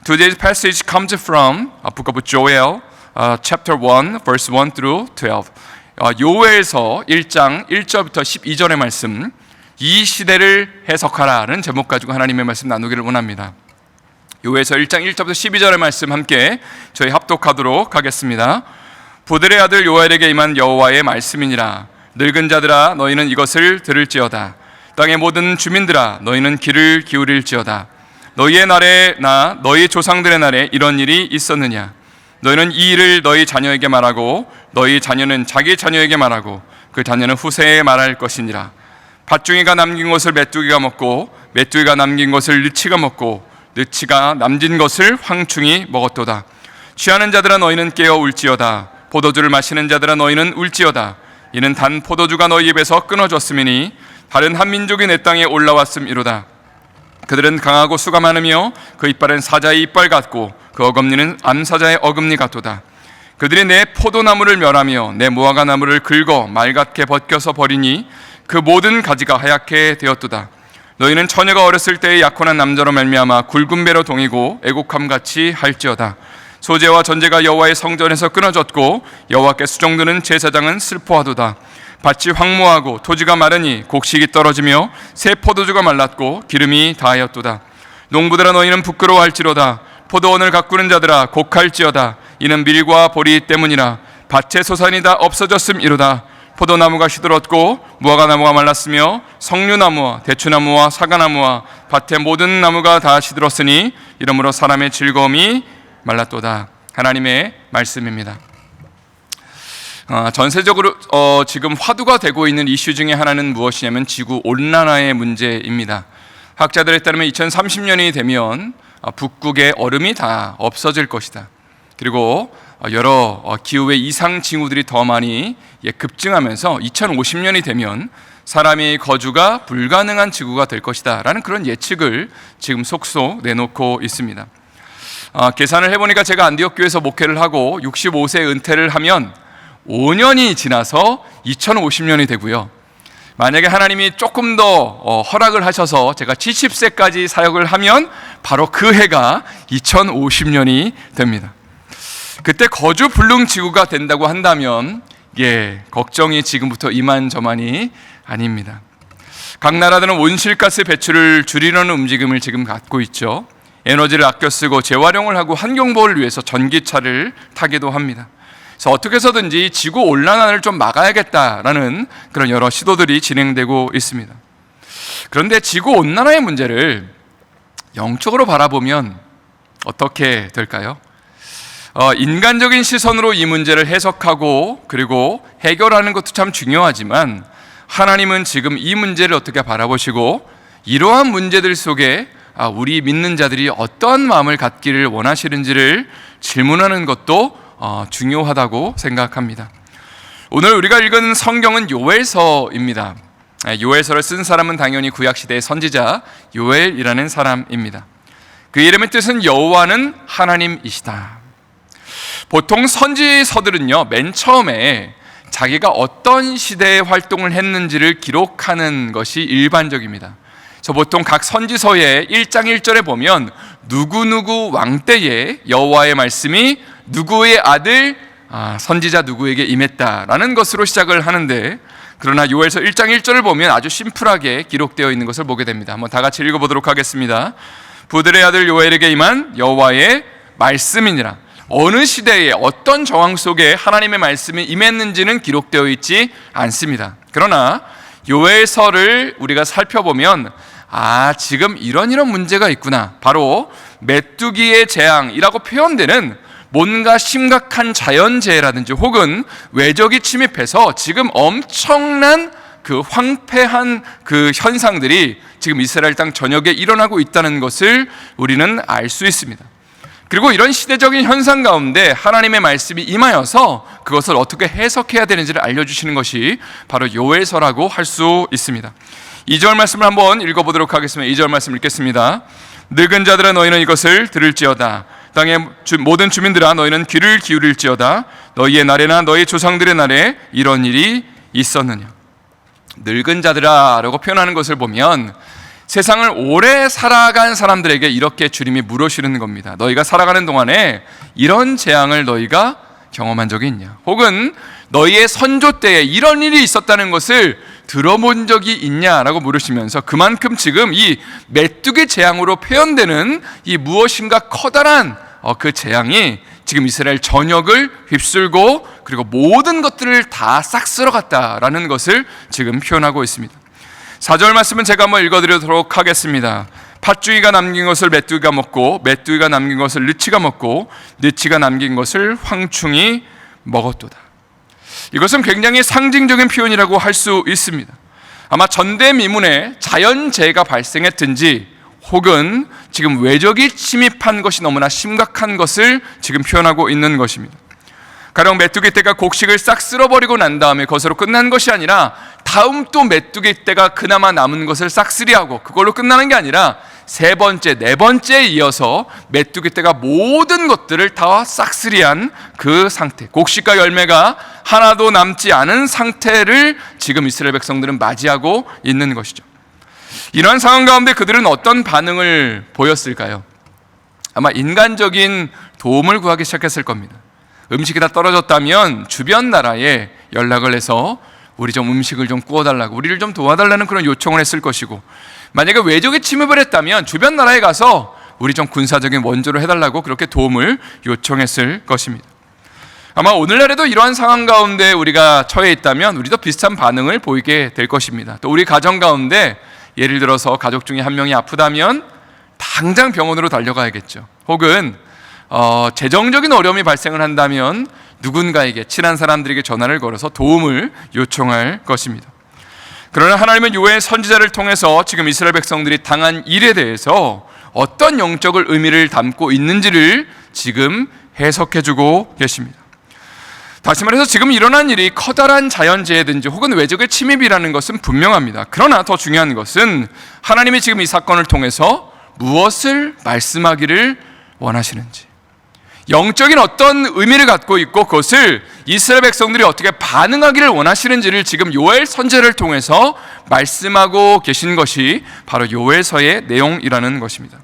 Today's passage comes from Book of Joel, chapter 1, verse 1 through 12. 요엘서 1장 1절부터 12절의 말씀, 이 시대를 해석하라는 제목 가지고 하나님의 말씀 나누기를 원합니다. 요엘서 1장 1절부터 12절의 말씀 함께 저희 합독하도록 하겠습니다. 부들의 아들 요엘에게 임한 여호와의 말씀이니라. 늙은 자들아 너희는 이것을 들을지어다. 땅의 모든 주민들아 너희는 귀를 기울일지어다. 너희의 날에나 너희 조상들의 날에 이런 일이 있었느냐? 너희는 이 일을 너희 자녀에게 말하고 너희 자녀는 자기 자녀에게 말하고 그 자녀는 후세에 말할 것이니라. 밭중이가 남긴 것을 메뚜기가 먹고 메뚜기가 남긴 것을 느치가 먹고 느치가 남긴 것을 황충이 먹었도다. 취하는 자들아 너희는 깨어 울지어다. 포도주를 마시는 자들아 너희는 울지어다. 이는 단 포도주가 너희 입에서 끊어졌음이니 다른 한 민족이 내 땅에 올라왔음이로다. 그들은 강하고 수가 많으며 그 이빨은 사자의 이빨 같고 그 어금니는 암사자의 어금니 같도다. 그들이 내 포도나무를 멸하며 내 무화과 나무를 긁어 말갛게 벗겨서 버리니 그 모든 가지가 하얗게 되었도다. 너희는 처녀가 어렸을 때의 약혼한 남자로 말미암아 굵은 배로 동이고 애곡함같이 할지어다. 소재와 전제가 여호와의 성전에서 끊어졌고 여호와께 수종드는 제사장은 슬퍼하도다. 밭이 황무하고 토지가 마르니 곡식이 떨어지며 새 포도주가 말랐고 기름이 다하였도다. 농부들아 너희는 부끄러워할지로다. 포도원을 가꾸는 자들아 곡할지어다. 이는 밀과 보리 때문이라. 밭의 소산이 다 없어졌음이로다. 포도나무가 시들었고 무화과나무가 말랐으며 석류나무와 대추나무와 사과나무와 밭의 모든 나무가 다 시들었으니 이러므로 사람의 즐거움이 말랐도다. 하나님의 말씀입니다. 전세적으로 지금 화두가 되고 있는 이슈 중에 하나는 무엇이냐면 지구 온난화의 문제입니다. 학자들에 따르면 2030년이 되면 북극의 얼음이 다 없어질 것이다. 그리고 여러 기후의 이상 징후들이 더 많이 급증하면서 2050년이 되면 사람의 거주가 불가능한 지구가 될 것이다 라는 그런 예측을 지금 속속 내놓고 있습니다. 계산을 해보니까 제가 안디옥 교회에서 목회를 하고 65세 은퇴를 하면 5년이 지나서 2050년이 되고요. 만약에 하나님이 조금 더 허락을 하셔서 제가 70세까지 사역을 하면 바로 그 해가 2050년이 됩니다. 그때 거주 불능 지구가 된다고 한다면 걱정이 지금부터 이만저만이 아닙니다. 각 나라들은 온실가스 배출을 줄이려는 움직임을 지금 갖고 있죠. 에너지를 아껴 쓰고 재활용을 하고 환경보호를 위해서 전기차를 타기도 합니다. 그래서 어떻게 해서든지 지구 온난화를 좀 막아야겠다라는 그런 여러 시도들이 진행되고 있습니다. 그런데 지구 온난화의 문제를 영적으로 바라보면 어떻게 될까요? 인간적인 시선으로 이 문제를 해석하고 그리고 해결하는 것도 참 중요하지만 하나님은 지금 이 문제를 어떻게 바라보시고 이러한 문제들 속에 우리 믿는 자들이 어떠한 마음을 갖기를 원하시는지를 질문하는 것도 중요하다고 생각합니다. 오늘 우리가 읽은 성경은 요엘서입니다. 요엘서를 쓴 사람은 당연히 구약시대의 선지자 요엘이라는 사람입니다. 그 이름의 뜻은 여호와는 하나님이시다. 보통 선지서들은요, 맨 처음에 자기가 어떤 시대에 활동을 했는지를 기록하는 것이 일반적입니다. 그래서 보통 각 선지서의 1장 1절에 보면 누구누구 왕 때에 여호와의 말씀이 누구의 아들 선지자 누구에게 임했다라는 것으로 시작을 하는데, 그러나 요엘서 1장 1절을 보면 아주 심플하게 기록되어 있는 것을 보게 됩니다. 한번 다 같이 읽어보도록 하겠습니다. 부들의 아들 요엘에게 임한 여호와의 말씀이니라. 어느 시대에 어떤 정황 속에 하나님의 말씀이 임했는지는 기록되어 있지 않습니다. 그러나 요엘서를 우리가 살펴보면 지금 이런 문제가 있구나. 바로 메뚜기의 재앙이라고 표현되는 뭔가 심각한 자연재해라든지 혹은 외적이 침입해서 지금 엄청난 그 황폐한 그 현상들이 지금 이스라엘 땅 전역에 일어나고 있다는 것을 우리는 알 수 있습니다. 그리고 이런 시대적인 현상 가운데 하나님의 말씀이 임하여서 그것을 어떻게 해석해야 되는지를 알려주시는 것이 바로 요엘서라고 할 수 있습니다. 2절 말씀을 한번 읽어보도록 하겠습니다. 2절 말씀 읽겠습니다. 늙은 자들아 너희는 이것을 들을지어다. 땅의 모든 주민들아 너희는 귀를 기울일지어다. 너희의 날에나 너희 조상들의 날에 이런 일이 있었느냐. 늙은 자들아 라고 표현하는 것을 보면 세상을 오래 살아간 사람들에게 이렇게 주님이 물으시는 겁니다. 너희가 살아가는 동안에 이런 재앙을 너희가 경험한 적이 있냐? 혹은 너희의 선조 때에 이런 일이 있었다는 것을 들어본 적이 있냐라고 물으시면서 그만큼 지금 이 메뚜기 재앙으로 표현되는 이 무엇인가 커다란 그 재앙이 지금 이스라엘 전역을 휩쓸고 그리고 모든 것들을 다 싹 쓸어갔다라는 것을 지금 표현하고 있습니다. 4절 말씀은 제가 한번 읽어드리도록 하겠습니다. 팥주기가 남긴 것을 메뚜기가 먹고 메뚜기가 남긴 것을 느치가 먹고 느치가 남긴 것을 황충이 먹었도다. 이것은 굉장히 상징적인 표현이라고 할 수 있습니다. 아마 전대미문에 자연재해가 발생했든지 혹은 지금 외적이 침입한 것이 너무나 심각한 것을 지금 표현하고 있는 것입니다. 가령 메뚜기 떼가 곡식을 싹 쓸어버리고 난 다음에 그것으로 끝난 것이 아니라 다음 또 메뚜기 떼가 그나마 남은 것을 싹쓸이하고 그걸로 끝나는 게 아니라 세 번째, 네 번째에 이어서 메뚜기 떼가 모든 것들을 다 싹쓸이한 그 상태, 곡식과 열매가 하나도 남지 않은 상태를 지금 이스라엘 백성들은 맞이하고 있는 것이죠. 이러한 상황 가운데 그들은 어떤 반응을 보였을까요? 아마 인간적인 도움을 구하기 시작했을 겁니다. 음식이 다 떨어졌다면 주변 나라에 연락을 해서 우리 좀 음식을 좀 구워달라고, 우리를 좀 도와달라는 그런 요청을 했을 것이고, 만약에 외적이 침입을 했다면 주변 나라에 가서 우리 좀 군사적인 원조를 해달라고 그렇게 도움을 요청했을 것입니다. 아마 오늘날에도 이러한 상황 가운데 우리가 처해 있다면 우리도 비슷한 반응을 보이게 될 것입니다. 또 우리 가정 가운데 예를 들어서 가족 중에 한 명이 아프다면 당장 병원으로 달려가야겠죠. 혹은 재정적인 어려움이 발생을 한다면 누군가에게, 친한 사람들에게 전화를 걸어서 도움을 요청할 것입니다. 그러나 하나님은 요엘 선지자를 통해서 지금 이스라엘 백성들이 당한 일에 대해서 어떤 영적을 의미를 담고 있는지를 지금 해석해주고 계십니다. 다시 말해서 지금 일어난 일이 커다란 자연재해든지 혹은 외적의 침입이라는 것은 분명합니다. 그러나 더 중요한 것은 하나님이 지금 이 사건을 통해서 무엇을 말씀하기를 원하시는지, 영적인 어떤 의미를 갖고 있고 그것을 이스라엘 백성들이 어떻게 반응하기를 원하시는지를 지금 요엘 선지자를 통해서 말씀하고 계신 것이 바로 요엘서의 내용이라는 것입니다.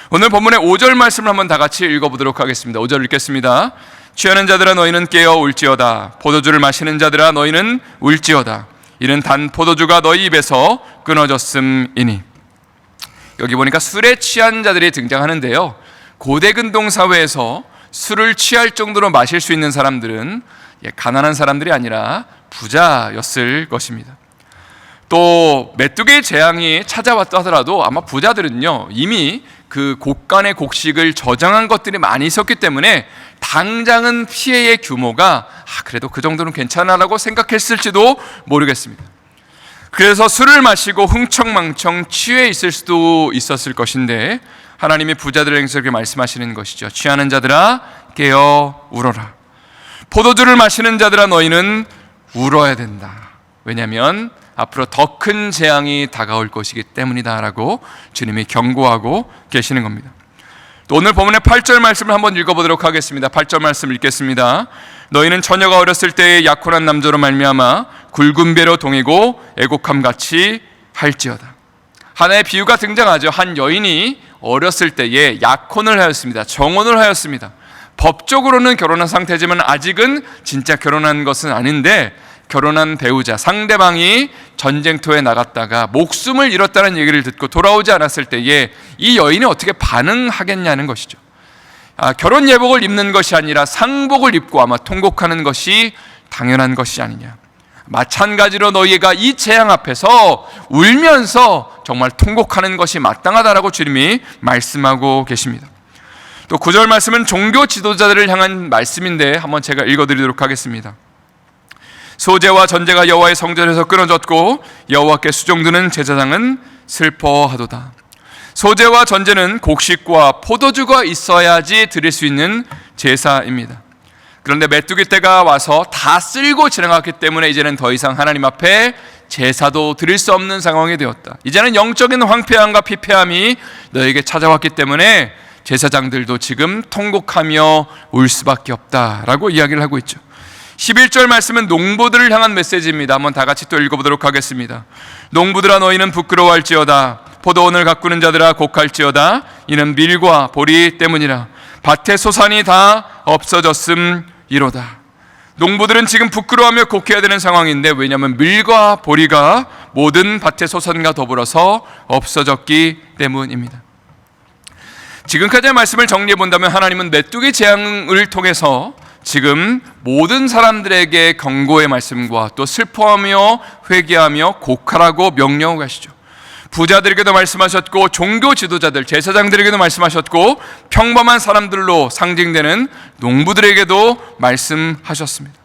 오늘 본문의 5절 말씀을 한번 다 같이 읽어보도록 하겠습니다. 5절 읽겠습니다. 취하는 자들아 너희는 깨어 울지어다. 포도주를 마시는 자들아 너희는 울지어다. 이는 단 포도주가 너희 입에서 끊어졌음이니. 여기 보니까 술에 취한 자들이 등장하는데요, 고대 근동 사회에서 술을 취할 정도로 마실 수 있는 사람들은 가난한 사람들이 아니라 부자였을 것입니다. 또 메뚜기의 재앙이 찾아왔다 하더라도 아마 부자들은요 이미 그 곡간의 곡식을 저장한 것들이 많이 있었기 때문에 당장은 피해의 규모가 그래도 그 정도는 괜찮아라고 생각했을지도 모르겠습니다. 그래서 술을 마시고 흥청망청 취해 있을 수도 있었을 것인데 하나님이 부자들을 향해서 이렇게 말씀하시는 것이죠. 취하는 자들아 깨어 울어라. 포도주를 마시는 자들아 너희는 울어야 된다. 왜냐하면 앞으로 더 큰 재앙이 다가올 것이기 때문이다 라고 주님이 경고하고 계시는 겁니다. 또 오늘 본문의 8절 말씀을 한번 읽어보도록 하겠습니다. 8절 말씀 읽겠습니다. 너희는 처녀가 어렸을 때의 약혼한 남자로 말미암아 굵은 배로 동이고 애곡함같이 할지어다. 하나의 비유가 등장하죠. 한 여인이 어렸을 때에 약혼을 하였습니다. 정혼을 하였습니다. 법적으로는 결혼한 상태지만 아직은 진짜 결혼한 것은 아닌데, 결혼한 배우자, 상대방이 전쟁터에 나갔다가 목숨을 잃었다는 얘기를 듣고 돌아오지 않았을 때에 이 여인이 어떻게 반응하겠냐는 것이죠. 결혼 예복을 입는 것이 아니라 상복을 입고 아마 통곡하는 것이 당연한 것이 아니냐. 마찬가지로 너희가 이 재앙 앞에서 울면서 정말 통곡하는 것이 마땅하다라고 주님이 말씀하고 계십니다. 또 9절 말씀은 종교 지도자들을 향한 말씀인데 한번 제가 읽어드리도록 하겠습니다. 소재와 전제가 여호와의 성전에서 끊어졌고 여호와께 수종드는 제사장은 슬퍼하도다. 소재와 전제는 곡식과 포도주가 있어야지 드릴 수 있는 제사입니다. 그런데 메뚜기 떼가 와서 다 쓸고 지나갔기 때문에 이제는 더 이상 하나님 앞에 제사도 드릴 수 없는 상황이 되었다. 이제는 영적인 황폐함과 피폐함이 너에게 찾아왔기 때문에 제사장들도 지금 통곡하며 울 수밖에 없다라고 이야기를 하고 있죠. 11절 말씀은 농부들을 향한 메시지입니다. 한번 다 같이 또 읽어보도록 하겠습니다. 농부들아 너희는 부끄러워할지어다. 포도원을 가꾸는 자들아 곡할지어다. 이는 밀과 보리 때문이라. 밭의 소산이 다 없어졌음이로다. 농부들은 지금 부끄러워하며 곡해야 되는 상황인데, 왜냐하면 밀과 보리가 모든 밭의 소산과 더불어서 없어졌기 때문입니다. 지금까지의 말씀을 정리해 본다면, 하나님은 메뚜기 재앙을 통해서 지금 모든 사람들에게 경고의 말씀과 또 슬퍼하며 회개하며 곡하라고 명령하고 가시죠. 부자들에게도 말씀하셨고, 종교 지도자들, 제사장들에게도 말씀하셨고, 평범한 사람들로 상징되는 농부들에게도 말씀하셨습니다.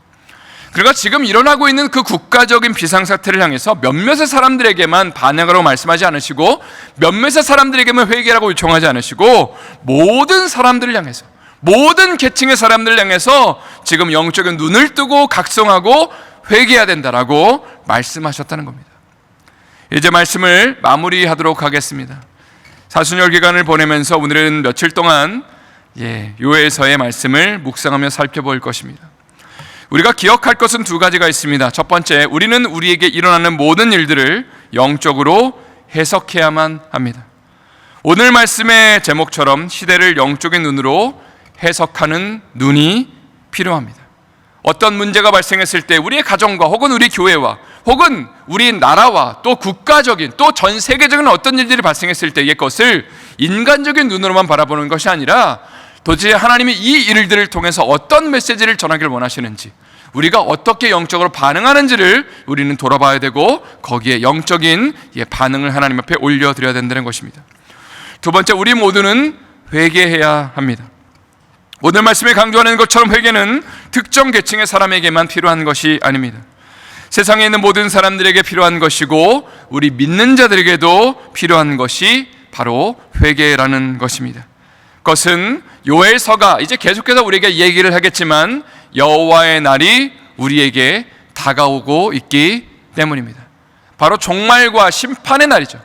그러니까 지금 일어나고 있는 그 국가적인 비상사태를 향해서 몇몇의 사람들에게만 반응하라고 말씀하지 않으시고, 몇몇의 사람들에게만 회개라고 요청하지 않으시고, 모든 사람들을 향해서, 모든 계층의 사람들을 향해서 지금 영적인 눈을 뜨고 각성하고 회개해야 된다라고 말씀하셨다는 겁니다. 이제 말씀을 마무리하도록 하겠습니다. 사순절 기간을 보내면서 오늘은 며칠 동안 요엘서의 말씀을 묵상하며 살펴볼 것입니다. 우리가 기억할 것은 두 가지가 있습니다. 첫 번째, 우리는 우리에게 일어나는 모든 일들을 영적으로 해석해야만 합니다. 오늘 말씀의 제목처럼 시대를 영적인 눈으로 해석하는 눈이 필요합니다. 어떤 문제가 발생했을 때 우리의 가정과 혹은 우리 교회와 혹은 우리 나라와 또 국가적인 또 전 세계적인 어떤 일들이 발생했을 때의 것을 인간적인 눈으로만 바라보는 것이 아니라, 도대체 하나님이 이 일들을 통해서 어떤 메시지를 전하기를 원하시는지, 우리가 어떻게 영적으로 반응하는지를 우리는 돌아봐야 되고, 거기에 영적인 반응을 하나님 앞에 올려드려야 된다는 것입니다. 두 번째, 우리 모두는 회개해야 합니다. 오늘 말씀에 강조하는 것처럼 회개는 특정 계층의 사람에게만 필요한 것이 아닙니다. 세상에 있는 모든 사람들에게 필요한 것이고, 우리 믿는 자들에게도 필요한 것이 바로 회개라는 것입니다. 그것은 요엘서가 이제 계속해서 우리에게 얘기를 하겠지만, 여호와의 날이 우리에게 다가오고 있기 때문입니다. 바로 종말과 심판의 날이죠.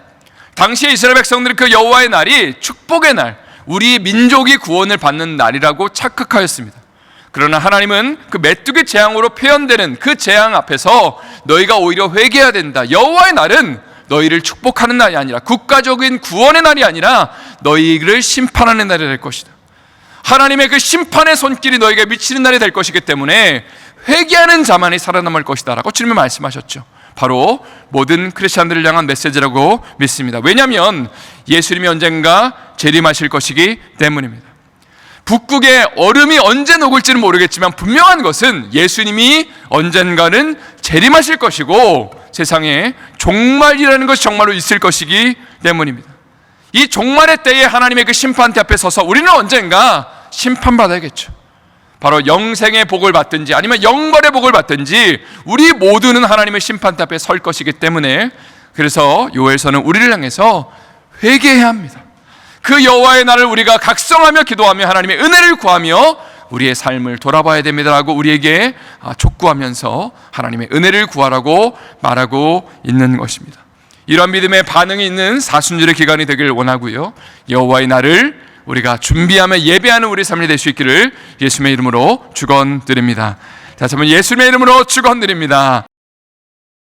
당시에 이스라엘 백성들은 그 여호와의 날이 축복의 날, 우리 민족이 구원을 받는 날이라고 착각하였습니다. 그러나 하나님은 그 메뚜기 재앙으로 표현되는 그 재앙 앞에서 너희가 오히려 회개해야 된다. 여호와의 날은 너희를 축복하는 날이 아니라, 국가적인 구원의 날이 아니라 너희를 심판하는 날이 될 것이다. 하나님의 그 심판의 손길이 너희에게 미치는 날이 될 것이기 때문에 회개하는 자만이 살아남을 것이다 라고 주님이 말씀하셨죠. 바로 모든 크리스찬들을 향한 메시지라고 믿습니다. 왜냐하면 예수님이 언젠가 재림하실 것이기 때문입니다. 북극의 얼음이 언제 녹을지는 모르겠지만 분명한 것은 예수님이 언젠가는 재림하실 것이고, 세상에 종말이라는 것이 정말로 있을 것이기 때문입니다. 이 종말의 때에 하나님의 그 심판대 앞에 서서 우리는 언젠가 심판받아야겠죠. 바로 영생의 복을 받든지 아니면 영벌의 복을 받든지 우리 모두는 하나님의 심판대 앞에 설 것이기 때문에, 그래서 요엘서는 우리를 향해서 회개해야 합니다. 그 여호와의 날을 우리가 각성하며 기도하며 하나님의 은혜를 구하며 우리의 삶을 돌아봐야 됩니다라고 우리에게 촉구하면서 하나님의 은혜를 구하라고 말하고 있는 것입니다. 이러한 믿음의 반응이 있는 사순절의 기간이 되길 원하고요, 여호와의 날을 우리가 준비하며 예배하는 우리 삶이 될 수 있기를 예수님의 이름으로 축원드립니다. 다시 한번 예수님의 이름으로 축원드립니다.